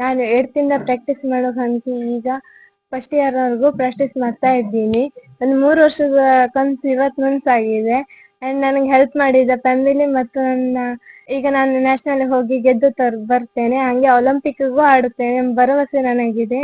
ನಾನು 8th practice ಮಾಡೋ ಕನಸು ಈಗ ಫಸ್ಟ್ ಇಯರ್ ವರೆಗೂ ಪ್ರಾಕ್ಟೀಸ್ ಮಾಡ್ತಾ ಇದ್ದೀನಿ. ಒಂದು 3 ವರ್ಷದ ಕನಸು ಇವತ್ತು ನನಸಾಗಿದೆ. ಅಂಡ್ ನನಗೆ ಹೆಲ್ಪ್ ಮಾಡಿದ ಫ್ಯಾಮಿಲಿ ಮತ್ತು ಈಗ ನಾನು ನ್ಯಾಷನಲ್ ಹೋಗಿ ಗೆದ್ದು ಬರ್ತೇನೆ, ಹಂಗೆ ಒಲಿಂಪಿಕ್ಗೂ ಆಡುತ್ತೇನೆ ಎಂಬ ಭರವಸೆ ನನಗಿದೆ.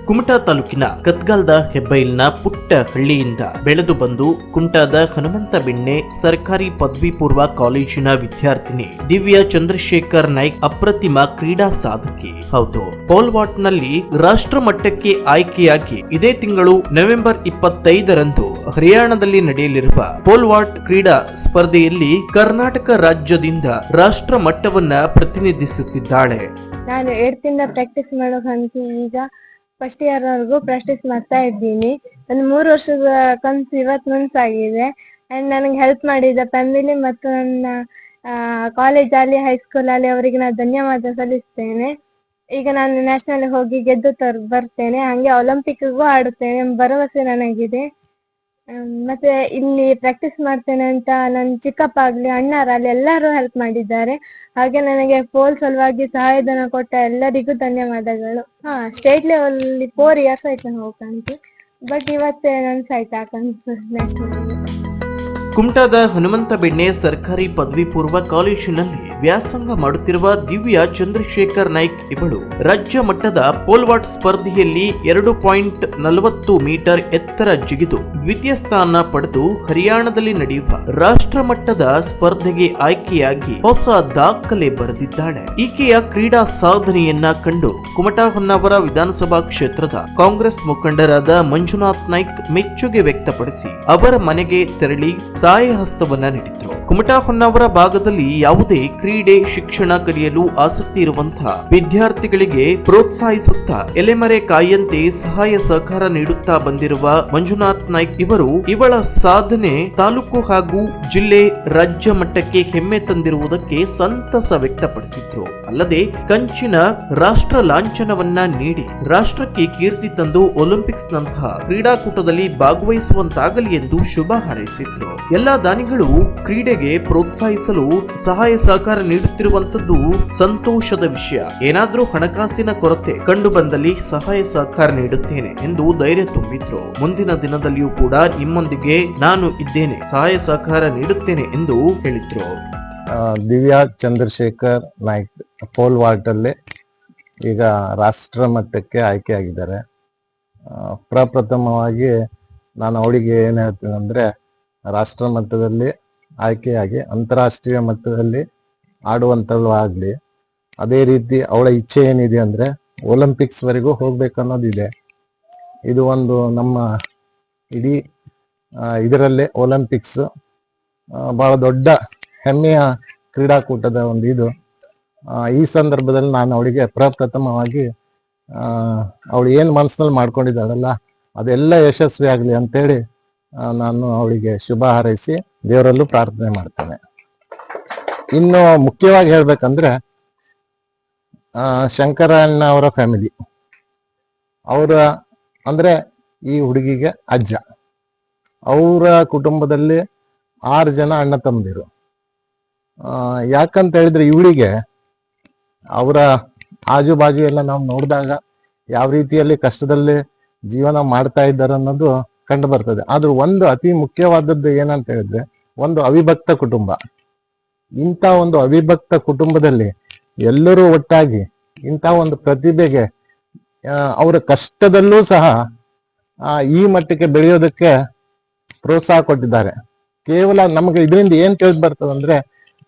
ಕುಮಟಾ ತಾಲೂಕಿನ ಕತ್ಗಾಲ್ದ ಹೆಬ್ಬೈಲ್ನ ಪುಟ್ಟ ಹಳ್ಳಿಯಿಂದ ಬೆಳೆದು ಬಂದು ಕುಮಟಾದ ಹನುಮಂತ ಬೆಣ್ಣೆ ಸರ್ಕಾರಿ ಪದವಿ ಪೂರ್ವ ಕಾಲೇಜಿನ ವಿದ್ಯಾರ್ಥಿನಿ ದಿವ್ಯಾ ಚಂದ್ರಶೇಖರ್ ನಾಯ್ಕ್ ಅಪ್ರತಿಮ ಕ್ರೀಡಾ ಸಾಧಕಿ. ಹೌದು, ಪೋಲ್ ವಾಲ್ಟ್ನಲ್ಲಿ ರಾಷ್ಟ್ರ ಮಟ್ಟಕ್ಕೆ ಆಯ್ಕೆಯಾಗಿ ಇದೇ ತಿಂಗಳು ನವೆಂಬರ್ 25ರಂದು ಹರಿಯಾಣದಲ್ಲಿ ನಡೆಯಲಿರುವ ಪೋಲ್ ವಾಲ್ಟ್ ಕ್ರೀಡಾ ಸ್ಪರ್ಧೆಯಲ್ಲಿ ಕರ್ನಾಟಕ ರಾಜ್ಯದಿಂದ ರಾಷ್ಟ್ರ ಮಟ್ಟವನ್ನ ಪ್ರತಿನಿಧಿಸುತ್ತಿದ್ದಾಳೆ. ನಾನು 8th ಪ್ರಾಕ್ಟೀಸ್ ಮಾಡೋ ಕನಸು ಈಗ ಫಸ್ಟ್ ಇಯರ್ ವರೆಗೂ ಪ್ರಾಕ್ಟೀಸ್ ಮಾಡ್ತಾ ಇದ್ದೀನಿ. ಒಂದು 3 ವರ್ಷದ ಕನಸು ಇವತ್ತು ನನಸಾಗಿದೆ. ಅಂಡ್ ನನಗೆ ಹೆಲ್ಪ್ ಮಾಡಿದ ಫ್ಯಾಮಿಲಿ ಮತ್ತು ನನ್ನ ಕಾಲೇಜಲ್ಲಿ ಹೈಸ್ಕೂಲಲ್ಲಿ ಅವರಿಗೆ ನಾನು ಧನ್ಯವಾದ ಸಲ್ಲಿಸ್ತೇನೆ. ಈಗ ನಾನು ನ್ಯಾಷನಲ್ ಹೋಗಿ ಗೆದ್ದು ಬರ್ತೇನೆ, ಹಂಗೆ ಒಲಿಂಪಿಕ್ಗೂ ಆಡುತ್ತೇನೆ ಎಂಬ ಭರವಸೆ ನನಗಿದೆ. ಮತ್ತೆ ಇಲ್ಲಿ ಪ್ರಾಕ್ಟೀಸ್ ಮಾಡ್ತೇನೆ ಅಂತ ನನ್ನ ಚಿಕ್ಕಪ್ಪ ಆಗ್ಲಿ ಅಣ್ಣರಾಗಲಿ ಎಲ್ಲರೂ ಹೆಲ್ಪ್ ಮಾಡಿದ್ದಾರೆ. ಹಾಗೆ ನನಗೆ ಪೋಲ್ ಸಲುವಾಗಿ ಸಹಾಯಧನ ಕೊಟ್ಟ ಎಲ್ಲರಿಗೂ ಧನ್ಯವಾದಗಳು. ಸ್ಟೇಟ್ ಲೆವೆಲ್ 4 years ಆಯ್ತು ನಾವು ಹೋಗ್ಕಂತು, ಬಟ್ ಇವತ್ತೇ ನನ್ಸಾಯ್ತು ಆ ಕನಸು ನ್ಯಾಷನಲ್. ಕುಮಟಾದ ಹನುಮಂತ ಬೆಣ್ಣೆ ಸರ್ಕಾರಿ ಪದವಿ ಪೂರ್ವ ಕಾಲೇಜಿನಲ್ಲಿ ವ್ಯಾಸಂಗ ಮಾಡುತ್ತಿರುವ ದಿವ್ಯಾ ಚಂದ್ರಶೇಖರ್ ನಾಯ್ಕ್ ಇವಳು ರಾಜ್ಯ ಮಟ್ಟದ ಪೋಲ್ ವಾಲ್ಟ್ ಸ್ಪರ್ಧೆಯಲ್ಲಿ 2.40 ಮೀಟರ್ ಎತ್ತರ ಜಿಗಿದು ದ್ವಿತೀಯ ಸ್ಥಾನ ಪಡೆದು ಹರಿಯಾಣದಲ್ಲಿ ನಡೆಯುವ ರಾಷ್ಟ್ರ ಮಟ್ಟದ ಸ್ಪರ್ಧೆಗೆ ಆಯ್ಕೆಯಾಗಿ ಹೊಸ ದಾಖಲೆ ಬರೆದಿದ್ದಾಳೆ. ಈಕೆಯ ಕ್ರೀಡಾ ಸಾಧನೆಯನ್ನ ಕಂಡು ಕುಮಟಾ ಹೊನ್ನಾವರ ವಿಧಾನಸಭಾ ಕ್ಷೇತ್ರದ ಕಾಂಗ್ರೆಸ್ ಮುಖಂಡರಾದ ಮಂಜುನಾಥ್ ನಾಯ್ಕ್ ಮೆಚ್ಚುಗೆ ವ್ಯಕ್ತಪಡಿಸಿ ಅವರ ಮನೆಗೆ ತೆರಳಿ ಸಹಾಯ ಹಸ್ತವನ್ನ ನೀಡಿದ್ರು. ಕುಮಟಾ ಹೊನ್ನಾವರ ಭಾಗದಲ್ಲಿ ಯಾವುದೇ ಕ್ರೀಡೆ ಶಿಕ್ಷಣ ಕಲಿಯಲು ಆಸಕ್ತಿ ಇರುವಂತಹ ವಿದ್ಯಾರ್ಥಿಗಳಿಗೆ ಪ್ರೋತ್ಸಾಹಿಸುತ್ತಾ ಎಲೆಮರೆ ಕಾಯಿಯಂತೆ ಸಹಾಯ ಸಹಕಾರ ನೀಡುತ್ತಾ ಬಂದಿರುವ ಮಂಜುನಾಥ್ ನಾಯ್ಕ್ ಇವರು ಇವಳ ಸಾಧನೆ ತಾಲೂಕು ಹಾಗೂ ಜಿಲ್ಲೆ ರಾಜ್ಯ ಮಟ್ಟಕ್ಕೆ ಹೆಮ್ಮೆ ತಂದಿರುವುದಕ್ಕೆ ಸಂತಸ ವ್ಯಕ್ತಪಡಿಸಿದ್ರು. ಅಲ್ಲದೆ ಕಂಚಿನ ರಾಷ್ಟ್ರ ಲಾಂಛನವನ್ನ ನೀಡಿ ರಾಷ್ಟ್ರಕ್ಕೆ ಕೀರ್ತಿ ತಂದು ಒಲಿಂಪಿಕ್ಸ್ ನಂತಹ ಕ್ರೀಡಾಕೂಟದಲ್ಲಿ ಭಾಗವಹಿಸುವಂತಾಗಲಿ ಎಂದು ಶುಭ ಹಾರೈಸಿದ್ರು. ಎಲ್ಲಾ ದಾನಿಗಳು ಕ್ರೀಡೆಗೆ ಪ್ರೋತ್ಸಾಹಿಸಲು ಸಹಾಯ ಸಹಕಾರ ನೀಡುತ್ತಿರುವಂತದ್ದು ಸಂತೋಷದ ವಿಷಯ. ಏನಾದ್ರೂ ಹಣಕಾಸಿನ ಕೊರತೆ ಕಂಡು ಬಂದಲ್ಲಿ ಸಹಾಯ ಸಹಕಾರ ನೀಡುತ್ತೇನೆ ಎಂದು ಧೈರ್ಯ ತುಂಬಿದ್ರು. ಮುಂದಿನ ದಿನದಲ್ಲಿಯೂ ಕೂಡ ನಿಮ್ಮೊಂದಿಗೆ ನಾನು ಇದ್ದೇನೆ, ಸಹಾಯ ಸಹಕಾರ ನೀಡುತ್ತೇನೆ ಎಂದು ಹೇಳಿದ್ರು. ದಿವ್ಯಾ ಚಂದ್ರಶೇಖರ್ ನಾಯ್ಕ್ ಪೋಲ್ ವಾಲ್ಟ್ ಅಲ್ಲಿ ಈಗ ರಾಷ್ಟ್ರ ಮಟ್ಟಕ್ಕೆ ಆಯ್ಕೆಯಾಗಿದ್ದಾರೆ. ಪ್ರಪ್ರಥಮವಾಗಿ ನಾನು ಅವಳಿಗೆ ಏನ್ ಹೇಳ್ತೀನಿ ಅಂದ್ರೆ, ರಾಷ್ಟ್ರ ಮಟ್ಟದಲ್ಲಿ ಆಯ್ಕೆಯಾಗಿ ಅಂತಾರಾಷ್ಟ್ರೀಯ ಮಟ್ಟದಲ್ಲಿ ಆಡುವಂತಳು ಆಗ್ಲಿ, ಅದೇ ರೀತಿ ಅವಳ ಇಚ್ಛೆ ಏನಿದೆ ಅಂದ್ರೆ ಒಲಿಂಪಿಕ್ಸ್ ವರೆಗೂ ಹೋಗ್ಬೇಕನ್ನೋದಿದೆ. ಇದು ಒಂದು ನಮ್ಮ ಇಡೀ ಇದರಲ್ಲೇ ಒಲಿಂಪಿಕ್ಸ್ ಬಹಳ ದೊಡ್ಡ ಹೆಮ್ಮೆಯ ಕ್ರೀಡಾಕೂಟದ ಒಂದು ಇದು. ಈ ಸಂದರ್ಭದಲ್ಲಿ ನಾನು ಅವಳಿಗೆ ಪ್ರಪ್ರಥಮವಾಗಿ ಅವಳು ಏನು ಮನಸ್ಸಿನಲ್ಲಿ ಮಾಡ್ಕೊಂಡಿದ್ದಾಳಲ್ಲ ಅದೆಲ್ಲ ಯಶಸ್ವಿ ಆಗಲಿ ಅಂತೇಳಿ ನಾನು ಅವಳಿಗೆ ಶುಭ ಹಾರೈಸಿ ದೇವರಲ್ಲೂ ಪ್ರಾರ್ಥನೆ ಮಾಡ್ತೇನೆ. ಇನ್ನು ಮುಖ್ಯವಾಗಿ ಹೇಳ್ಬೇಕಂದ್ರೆ ಶಂಕರಣ್ಣ ಅವರ ಫ್ಯಾಮಿಲಿ, ಅವರ ಅಂದ್ರೆ ಈ ಹುಡುಗಿಗೆ ಅಜ್ಜ, ಅವರ ಕುಟುಂಬದಲ್ಲಿ 6 ಜನ ಅಣ್ಣ ತಮ್ಮದಿರು. ಯಾಕಂತ ಹೇಳಿದ್ರೆ ಇವಳಿಗೆ ಅವರ ಆಜು ಬಾಜು ಎಲ್ಲ ನಾವು ನೋಡಿದಾಗ ಯಾವ ರೀತಿಯಲ್ಲಿ ಕಷ್ಟದಲ್ಲಿ ಜೀವನ ಮಾಡ್ತಾ ಇದ್ದಾರೆ ಅನ್ನೋದು ಕಂಡು ಬರ್ತದೆ. ಆದ್ರೂ ಒಂದು ಅತಿ ಮುಖ್ಯವಾದದ್ದು ಏನಂತ ಹೇಳಿದ್ರೆ, ಒಂದು ಅವಿಭಕ್ತ ಕುಟುಂಬ. ಇಂಥ ಒಂದು ಅವಿಭಕ್ತ ಕುಟುಂಬದಲ್ಲಿ ಎಲ್ಲರೂ ಒಟ್ಟಾಗಿ ಇಂಥ ಒಂದು ಪ್ರತಿಭೆಗೆ ಅವರ ಕಷ್ಟದಲ್ಲೂ ಸಹ ಈ ಮಟ್ಟಕ್ಕೆ ಬೆಳೆಯೋದಕ್ಕೆ ಪ್ರೋತ್ಸಾಹ ಕೊಟ್ಟಿದ್ದಾರೆ. ಕೇವಲ ನಮಗೆ ಇದರಿಂದ ಏನ್ ತಿಳಿದು ಬರ್ತದಂದ್ರೆ,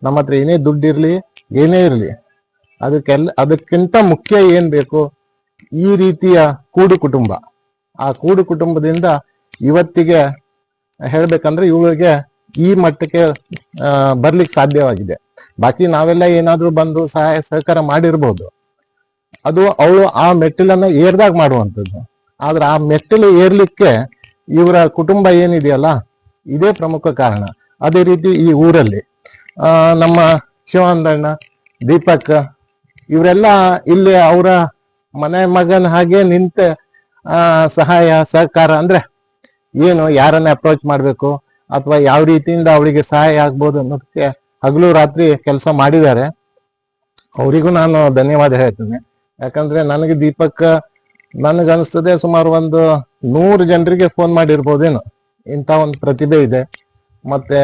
ನಮ್ಮ ಹತ್ರ ಏನೇ ದುಡ್ಡಿರ್ಲಿ ಏನೇ ಇರ್ಲಿ ಅದಕ್ಕಿಂತ ಮುಖ್ಯ ಏನ್ ಬೇಕು, ಈ ರೀತಿಯ ಕೂಡು ಕುಟುಂಬ. ಆ ಕೂಡು ಕುಟುಂಬದಿಂದ ಇವತ್ತಿಗೆ ಹೇಳ್ಬೇಕಂದ್ರೆ ಇವಳಿಗೆ ಈ ಮಟ್ಟಕ್ಕೆ ಬರ್ಲಿಕ್ಕೆ ಸಾಧ್ಯವಾಗಿದೆ. ಬಾಕಿ ನಾವೆಲ್ಲ ಏನಾದ್ರೂ ಬಂದು ಸಹಾಯ ಸಹಕಾರ ಮಾಡಿರ್ಬೋದು, ಅದು ಅವಳು ಆ ಮೆಟ್ಟಿಲನ್ನ ಏರ್ದಾಗ ಮಾಡುವಂಥದ್ದು. ಆದ್ರೆ ಆ ಮೆಟ್ಟಿಲು ಏರ್ಲಿಕ್ಕೆ ಇವರ ಕುಟುಂಬ ಏನಿದೆಯಲ್ಲ ಇದೇ ಪ್ರಮುಖ ಕಾರಣ. ಅದೇ ರೀತಿ ಈ ಊರಲ್ಲಿ ನಮ್ಮ ಶಿವಾನಂದಣ್ಣ, ದೀಪಕ್ ಇವರೆಲ್ಲ ಇಲ್ಲಿ ಅವರ ಮನೆ ಮಗನ ಹಾಗೆ ನಿಂತ ಸಹಾಯ ಸಹಕಾರ ಅಂದ್ರೆ ಏನು, ಯಾರನ್ನ ಅಪ್ರೋಚ್ ಮಾಡ್ಬೇಕು ಅಥವಾ ಯಾವ ರೀತಿಯಿಂದ ಅವಳಿಗೆ ಸಹಾಯ ಆಗ್ಬೋದು ಅನ್ನೋದಕ್ಕೆ ಹಗಲು ರಾತ್ರಿ ಕೆಲಸ ಮಾಡಿದ್ದಾರೆ. ಅವರಿಗೂ ನಾನು ಧನ್ಯವಾದ ಹೇಳ್ತೇನೆ. ಯಾಕಂದ್ರೆ ನನಗೆ ದೀಪಕ್ ನನಗನ್ಸ್ತದೆ ಸುಮಾರು ಒಂದು 100 ಜನರಿಗೆ ಫೋನ್ ಮಾಡಿರ್ಬೋದೇನು, ಇಂಥ ಒಂದು ಪ್ರತಿಭೆ ಇದೆ, ಮತ್ತೆ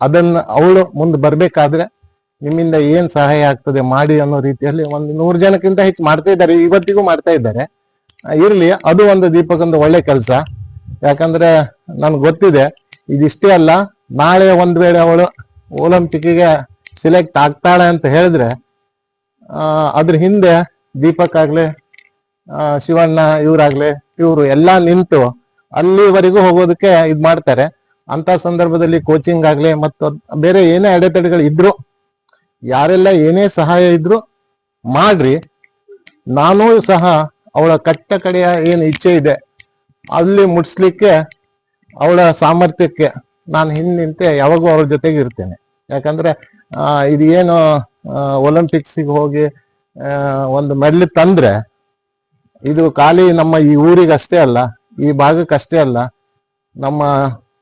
ಅದನ್ನ ಅವಳು ಮುಂದೆ ಬರ್ಬೇಕಾದ್ರೆ ನಿಮ್ಮಿಂದ ಏನ್ ಸಹಾಯ ಆಗ್ತದೆ ಮಾಡಿ ಅನ್ನೋ ರೀತಿಯಲ್ಲಿ ಒಂದು 100 ಜನಕ್ಕಿಂತ ಹೆಚ್ಚು ಮಾಡ್ತಾ ಇದ್ದಾರೆ, ಇವತ್ತಿಗೂ ಮಾಡ್ತಾ ಇದ್ದಾರೆ. ಇರ್ಲಿ, ಅದು ಒಂದು ದೀಪಕ್ ಒಂದು ಒಳ್ಳೆ ಕೆಲಸ. ಯಾಕಂದ್ರೆ ನನ್ಗೆ ಗೊತ್ತಿದೆ ಇದಿಷ್ಟೇ ಅಲ್ಲ, ನಾಳೆ ಒಂದ್ ವೇಳೆ ಅವಳು ಒಲಿಂಪಿಕ್ಗೆ ಸಿಲೆಕ್ಟ್ ಆಗ್ತಾಳೆ ಅಂತ ಹೇಳಿದ್ರೆ ಅದ್ರ ಹಿಂದೆ ದೀಪಕ್ ಆಗ್ಲಿ ಶಿವಣ್ಣ ಇವರು ಎಲ್ಲಾ ನಿಂತು ಅಲ್ಲಿವರೆಗೂ ಹೋಗೋದಕ್ಕೆ ಇದ್ ಮಾಡ್ತಾರೆ. ಅಂತ ಸಂದರ್ಭದಲ್ಲಿ ಕೋಚಿಂಗ್ ಆಗ್ಲಿ ಮತ್ತು ಬೇರೆ ಏನೇ ಅಡೆತಡೆಗಳು ಇದ್ರು, ಯಾರೆಲ್ಲ ಏನೇ ಸಹಾಯ ಇದ್ರು ಮಾಡ್ರಿ. ನಾನೂ ಸಹ ಅವಳ ಕಟ್ಟ ಕಡೆಯ ಏನ್ ಇಚ್ಛೆ ಇದೆ ಅಲ್ಲಿ ಮುಟ್ಸ್ಲಿಕ್ಕೆ, ಅವಳ ಸಾಮರ್ಥ್ಯಕ್ಕೆ ನಾನು ನಿಂತೆ ಯಾವಾಗೂ ಅವ್ರ ಜೊತೆಗೆ ಇರ್ತೇನೆ. ಯಾಕಂದ್ರೆ ಇದು ಏನು ಒಲಿಂಪಿಕ್ಸಿಗೆ ಹೋಗಿ ಒಂದು ಮೆಡಲ್ ತಂದ್ರೆ ಇದು ಖಾಲಿ ನಮ್ಮ ಈ ಊರಿಗೆ ಅಷ್ಟೇ ಅಲ್ಲ, ಈ ಭಾಗಕ್ಕಷ್ಟೇ ಅಲ್ಲ, ನಮ್ಮ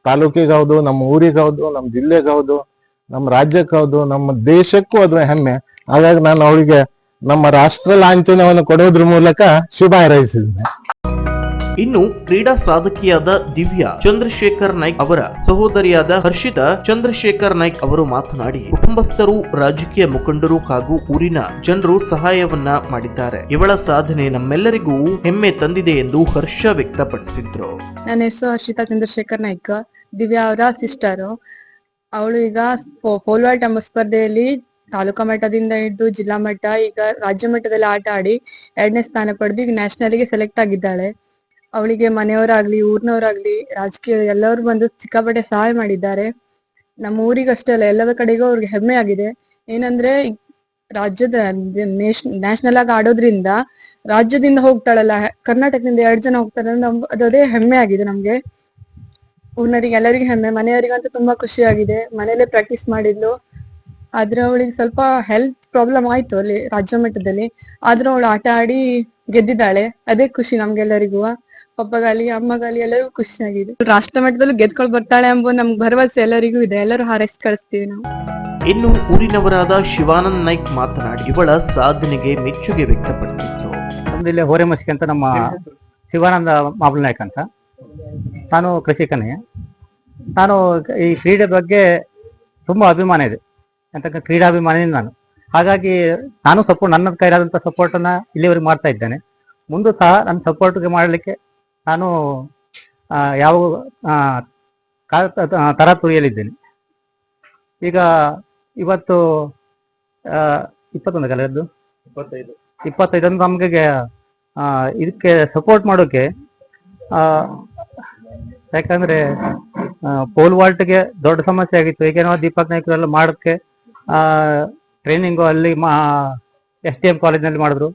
ತಾಲೂಕಿಗೆ ನಮ್ಮ ಊರಿಗೆ ನಮ್ಮ ಜಿಲ್ಲೆಗೆ ನಮ್ಮ ರಾಜ್ಯಕ್ಕೆ ನಮ್ಮ ದೇಶಕ್ಕೂ ಅದು ಹೆಮ್ಮೆ. ಹಾಗಾಗಿ ನಾನು ಅವಳಿಗೆ ನಮ್ಮ ರಾಷ್ಟ್ರ ಲಾಂಛನವನ್ನು ಕೊಡೋದ್ರ ಮೂಲಕ ಶುಭ ಹಾರೈಸಿದ್ದೇನೆ. ಇನ್ನು ಕ್ರೀಡಾ ಸಾಧಕಿಯಾದ ದಿವ್ಯಾ ಚಂದ್ರಶೇಖರ್ ನಾಯ್ಕ್ ಅವರ ಸಹೋದರಿಯಾದ ಹರ್ಷಿತಾ ಚಂದ್ರಶೇಖರ್ ನಾಯ್ಕ್ ಅವರು ಮಾತನಾಡಿ, ಕುಟುಂಬಸ್ಥರು, ರಾಜಕೀಯ ಮುಖಂಡರು ಹಾಗೂ ಊರಿನ ಜನರು ಸಹಾಯವನ್ನ ಮಾಡಿದ್ದಾರೆ. ಇವಳ ಸಾಧನೆ ನಮ್ಮೆಲ್ಲರಿಗೂ ಹೆಮ್ಮೆ ತಂದಿದೆ ಎಂದು ಹರ್ಷ ವ್ಯಕ್ತಪಡಿಸಿದ್ರು. ನನ್ನ ಹೆಸರು ಹರ್ಷಿತಾ ಚಂದ್ರಶೇಖರ್ ನಾಯ್ಕ, ದಿವ್ಯಾ ಅವರ ಸಿಸ್ಟರು. ಅವಳು ಈಗ ಪೋಲ್ ವಾಲ್ಟ್ ಎಂಬ ಸ್ಪರ್ಧೆಯಲ್ಲಿ ತಾಲೂಕಾ ಮಟ್ಟದಿಂದ ಹಿಡಿದು ಜಿಲ್ಲಾ ಮಟ್ಟ, ಈಗ ರಾಜ್ಯ ಮಟ್ಟದಲ್ಲಿ ಆಟ ಆಡಿ 2ನೇ ಸ್ಥಾನ ಪಡೆದು ಈಗ ನ್ಯಾಷನಲ್ಗೆ ಸೆಲೆಕ್ಟ್ ಆಗಿದ್ದಾಳೆ. ಅವಳಿಗೆ ಮನೆಯವರಾಗ್ಲಿ, ಊರಿನವರಾಗ್ಲಿ, ರಾಜಕೀಯ ಎಲ್ಲರೂ ಬಂದು ಸಿಕ್ಕಾಪಟ್ಟೆ ಸಹಾಯ ಮಾಡಿದ್ದಾರೆ. ನಮ್ಮ ಊರಿಗಷ್ಟೇ ಅಲ್ಲ, ಎಲ್ಲರ ಕಡೆಗೂ ಅವ್ರಿಗೆ ಹೆಮ್ಮೆ ಆಗಿದೆ. ಏನಂದ್ರೆ ರಾಜ್ಯದ ನ್ಯಾಷನಲ್ ಆಗಿ ಆಡೋದ್ರಿಂದ ರಾಜ್ಯದಿಂದ ಹೋಗ್ತಾಳಲ್ಲ, ಕರ್ನಾಟಕದಿಂದ 2 ಜನ ಹೋಗ್ತಾರೆ, ಅದೇ ಹೆಮ್ಮೆ ಆಗಿದೆ ನಮ್ಗೆ. ಊರಿನವರಿಗೆ ಎಲ್ಲರಿಗೂ ಹೆಮ್ಮೆ, ಮನೆಯವರಿಗಂತೂ ತುಂಬಾ ಖುಷಿ ಆಗಿದೆ. ಮನೇಲೆ ಪ್ರಾಕ್ಟೀಸ್ ಮಾಡಿದ್ಲು. ಆದ್ರೆ ಅವಳಿಗೆ ಸ್ವಲ್ಪ ಹೆಲ್ತ್ ಪ್ರಾಬ್ಲಮ್ ಆಯ್ತು ಅಲ್ಲಿ ರಾಜ್ಯ ಮಟ್ಟದಲ್ಲಿ. ಆದ್ರೂ ಅವಳು ಆಟ ಆಡಿ ಗೆದ್ದಿದ್ದಾಳೆ, ಅದೇ ಖುಷಿ ನಮ್ಗೆಲ್ಲರಿಗೂ. ಪಪ್ಪಗಾಲಿ, ಅಮ್ಮಗಾಲಿ ಎಲ್ಲರಿಗೂ ಖುಷಿಯಾಗಿದೆ. ರಾಷ್ಟ್ರ ಮಟ್ಟದಲ್ಲೂ ಗೆದ್ಕೊಂಡು ಬರ್ತಾಳೆ ಎಂಬ ನಮ್ಗೆ ಭರವಸೆ ಎಲ್ಲರಿಗೂ ಇದೆ. ಎಲ್ಲರೂ ಹಾರೈಸಿ ಕಳಿಸ್ತೀವಿ ನಾವು. ಇನ್ನು ಊರಿನವರಾದ ಶಿವಾನಂದ್ ನಾಯ್ಕ್ ಮಾತನಾಡಿ ಇವಳ ಸಾಧನೆಗೆ ಮೆಚ್ಚುಗೆ ವ್ಯಕ್ತಪಡಿಸಿದ್ರು. ಇಲ್ಲಿ ಹೋರೆಮಸ್ಕಿ ಅಂತ ನಮ್ಮ ಶಿವಾನಂದ ಮಾಬಲ್ ನಾಯ್ಕ್ ಅಂತ, ನಾನು ಕೃಷಿಕನೇ. ನಾನು ಈ ಕ್ರೀಡೆ ಬಗ್ಗೆ ತುಂಬಾ ಅಭಿಮಾನ ಇದೆ ಅಂತ, ಕ್ರೀಡಾಭಿಮಾನಿ ನಾನು. ಹಾಗಾಗಿ ನಾನು ನನ್ನ ಕೈಲಾದಂಥ ಸಪೋರ್ಟನ್ನು ಇಲ್ಲಿವರೆಗೆ ಮಾಡ್ತಾ ಇದ್ದೇನೆ. ಮುಂದೆ ಸಹ ನನ್ನ ಸಪೋರ್ಟ್ಗೆ ಮಾಡಲಿಕ್ಕೆ ನಾನು ಯಾವ ತರಾತುರಿಯಲ್ಲಿದ್ದೇನೆ. ಈಗ ಇವತ್ತು 21 ಕಳೆದ್ದು 25 ನಮಗೆ ಇದಕ್ಕೆ ಸಪೋರ್ಟ್ ಮಾಡೋಕೆ, ಯಾಕಂದ್ರೆ ಪೋಲ್ ವಾಲ್ಟ್ಗೆ ದೊಡ್ಡ ಸಮಸ್ಯೆ ಆಗಿತ್ತು. ಈಗೇನೋ ದೀಪಕ್ ನಾಯ್ಕ ಎಲ್ಲ ಮಾಡೋಕ್ಕೆ ಟ್ರೈನಿಂಗು ಅಲ್ಲಿ STM ಕಾಲೇಜ್ನಲ್ಲಿ ಮಾಡಿದ್ರು.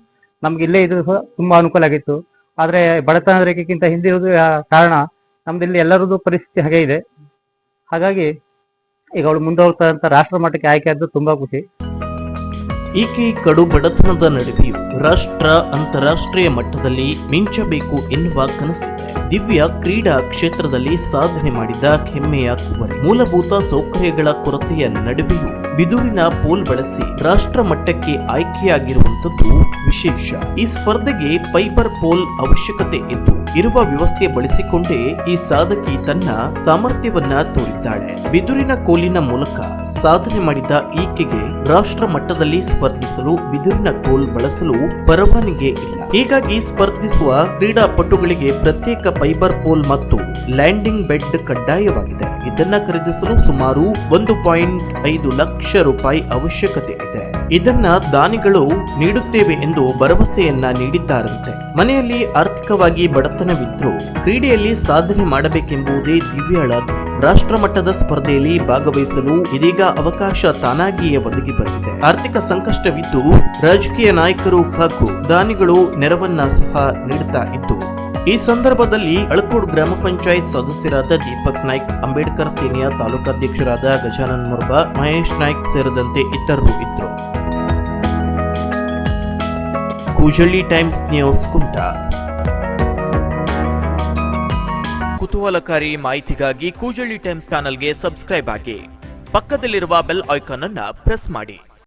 ನಮ್ಗೆ ಇಲ್ಲೇ ಇದು ತುಂಬಾ ಅನುಕೂಲ ಆಗಿತ್ತು. ಆದ್ರೆ ಬಡತನ ರೇಖೆಗಿಂತ ಹಿಂದಿರುವುದು ಕಾರಣ ನಮ್ದು ಇಲ್ಲಿ ಎಲ್ಲರದ್ದು ಪರಿಸ್ಥಿತಿ ಹಾಗೆ ಇದೆ. ಹಾಗಾಗಿ ಈಗ ಅವಳು ಮುಂದೆ ಹೋಗ್ತಾ ಅಂತ ರಾಷ್ಟ್ರ ಮಟ್ಟಕ್ಕೆ ಆಯ್ಕೆ ಆದ್ದು ತುಂಬಾ ಖುಷಿ. ಈಕೆ ಕಡು ಬಡತನದ ನಡುವೆಯೂ ರಾಷ್ಟ್ರ, ಅಂತಾರಾಷ್ಟ್ರೀಯ ಮಟ್ಟದಲ್ಲಿ ಮಿಂಚಬೇಕು ಎನ್ನುವ ಕನಸಿದೆ. ದಿವ್ಯಾ ಕ್ರೀಡಾ ಕ್ಷೇತ್ರದಲ್ಲಿ ಸಾಧನೆ ಮಾಡಿದ ಹೆಮ್ಮೆಯ ಕುವರಿ. ಮೂಲಭೂತ ಸೌಕರ್ಯಗಳ ಕೊರತೆಯ ನಡುವೆಯೂ ಬಿದುರಿನ ಪೋಲ್ ಬಳಸಿ ರಾಷ್ಟ್ರ ಮಟ್ಟಕ್ಕೆ ಆಯ್ಕೆಯಾಗಿರುವಂತದ್ದು ವಿಶೇಷ. ಈ ಸ್ಪರ್ಧೆಗೆ ಫೈಬರ್ ಪೋಲ್ ಅವಶ್ಯಕತೆ ಇದ್ದು ಇರುವ ವ್ಯವಸ್ಥೆ ಬಳಸಿಕೊಂಡೇ ಈ ಸಾಧಕಿ ತನ್ನ ಸಾಮರ್ಥ್ಯವನ್ನ ತೋರಿದ್ದಾಳೆ. ಬಿದುರಿನ ಕೋಲಿನ ಮೂಲಕ ಸಾಧನೆ ಮಾಡಿದ ಈಕೆಗೆ ರಾಷ್ಟ್ರ ಮಟ್ಟದಲ್ಲಿ ಸ್ಪರ್ಧಿಸಲು ಬಿದುರಿನ ಕೋಲ್ ಬಳಸಲು ಪರವಾನಗಿ ಇಲ್ಲ. ಹೀಗಾಗಿ ಸ್ಪರ್ಧಿಸುವ ಕ್ರೀಡಾಪಟುಗಳಿಗೆ ಪ್ರತ್ಯೇಕ ಫೈಬರ್ ಪೋಲ್ ಮತ್ತು ಲ್ಯಾಂಡಿಂಗ್ ಬೆಡ್ ಕಡ್ಡಾಯವಾಗಿದೆ. ಇದನ್ನ ಖರೀದಿಸಲು ಸುಮಾರು 1.5 ಲಕ್ಷ ರೂಪಾಯಿ ಅವಶ್ಯಕತೆ ಇದೆ. ಇದನ್ನ ದಾನಿಗಳು ನೀಡುತ್ತೇವೆ ಎಂದು ಭರವಸೆಯನ್ನ ನೀಡಿದ್ದಾರಂತೆ. ಮನೆಯಲ್ಲಿ ಆರ್ಥಿಕವಾಗಿ ಬಡತನವಿದ್ರೂ ಕ್ರೀಡೆಯಲ್ಲಿ ಸಾಧನೆ ಮಾಡಬೇಕೆಂಬುದೇ ದಿವ್ಯಾಳ ರಾಷ್ಟ್ರ ಮಟ್ಟದ ಸ್ಪರ್ಧೆಯಲ್ಲಿ ಭಾಗವಹಿಸಲು ಇದೀಗ ಅವಕಾಶ ತಾನಾಗಿಯೇ ಒದಗಿ ಬಂದಿದೆ. ಆರ್ಥಿಕ ಸಂಕಷ್ಟವಿದ್ದು ರಾಜಕೀಯ ನಾಯಕರು ಹಾಗೂ ದಾನಿಗಳು ನೆರವನ್ನ ಸಹ ನೀಡುತ್ತಾ ಇದ್ದು, ಈ ಸಂದರ್ಭದಲ್ಲಿ ಅಳಕೋಡ್ ಗ್ರಾಮ ಪಂಚಾಯತ್ ಸದಸ್ಯರಾದ ದೀಪಕ್ ನಾಯ್ಕ್, ಅಂಬೇಡ್ಕರ್ ಸೇನೆಯ ತಾಲೂಕಾಧ್ಯಕ್ಷರಾದ ಗಜಾನನ್ ಮುರ್ಬಾ, ಮಹೇಶ್ ನಾಯ್ಕ್ ಸೇರಿದಂತೆ ಇತರರು ಇದ್ದರು. Koojalli times news Kumta. ಕುತೂಹಲಕಾರಿ ಮಾಹಿತಿಗಾಗಿ ಕೂಜಳ್ಳಿ ಟೈಮ್ಸ್ ಚಾನೆಲ್ಗೆ ಸಬ್ಸ್ಕ್ರೈಬ್ ಆಗಿ, ಪಕ್ಕದಲ್ಲಿರುವ ಬೆಲ್ ಐಕಾನ್ ಅನ್ನು ಪ್ರೆಸ್ ಮಾಡಿ.